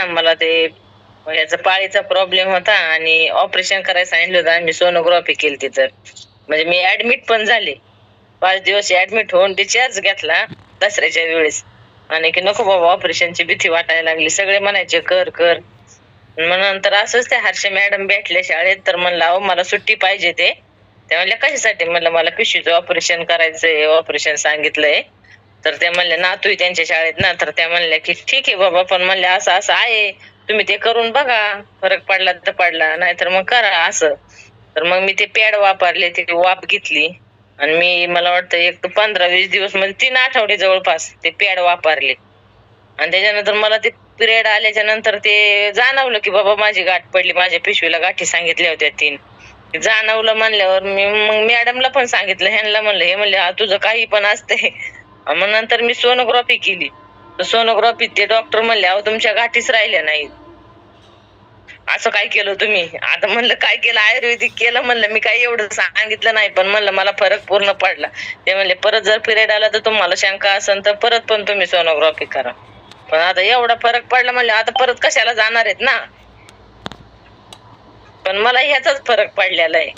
मला ते ह्याचा पाळीचा प्रॉब्लेम होता आणि ऑपरेशन करायला सांगितलं होतं. आम्ही सोनोग्राफी केली तर म्हणजे मी ऍडमिट पण झाले. 5 दिवस ऍडमिट होऊन डिस्चार्ज घेतला दसऱ्याच्या वेळेस. आणि की नको बाबा ऑपरेशनची भीती वाटायला लागली. सगळे म्हणायचे कर कर. मग नंतर असंच त्या हर्षे मॅडम भेटले शाळेत तर म्हणलं अहो मला सुट्टी पाहिजे ते. त्या म्हणल्या कशासाठी? म्हणलं मला पिशवीचं ऑपरेशन करायचंय, ऑपरेशन सांगितलंय. तर त्या म्हणल्या नातू त्यांच्या शाळेत ना, तर त्या म्हणल्या की ठीक आहे बाबा, पण म्हणल्या असं असं आहे, तुम्ही ते करून बघा, फरक पडला तर पडला, नाहीतर मग करा असं. तर मग मी ते पॅड वापरले, ते वाफ घेतली आणि मी मला वाटतं एक 15-20 दिवस म्हणजे 3 आठवडे जवळपास ते पॅड वापरले. आणि त्याच्यानंतर मला ते पिरियड आल्याच्या नंतर ते जाणवलं की बाबा माझी गाठ पडली, माझ्या पिशवीला गाठी सांगितल्या होत्या 3. जाणवलं म्हणल्यावर मी मग मॅडमला पण सांगितलं, ह्यांना म्हणलं, हे म्हणले तुझं काही पण असते. मग नंतर मी सोनोग्राफी केली. तर सोनोग्राफीत ते डॉक्टर म्हणले अहो तुमच्या गाठीच राहिल्या नाहीत. असं काय केलं तुम्ही? आता म्हणलं काय केलं? आयुर्वेदिक केलं म्हणलं, मी काही एवढं सांगितलं नाही, पण म्हणलं मला फरक पूर्ण पडला. ते म्हणले परत जर पिरियड आला तर तुम्हाला शंका असेल तर परत पण तुम्ही सोनोग्राफी करा. पण आता एवढा फरक पडला म्हणलं आता परत कशाला जाणार आहेत ना. पण मला ह्याचाच फरक पडलेला आहे.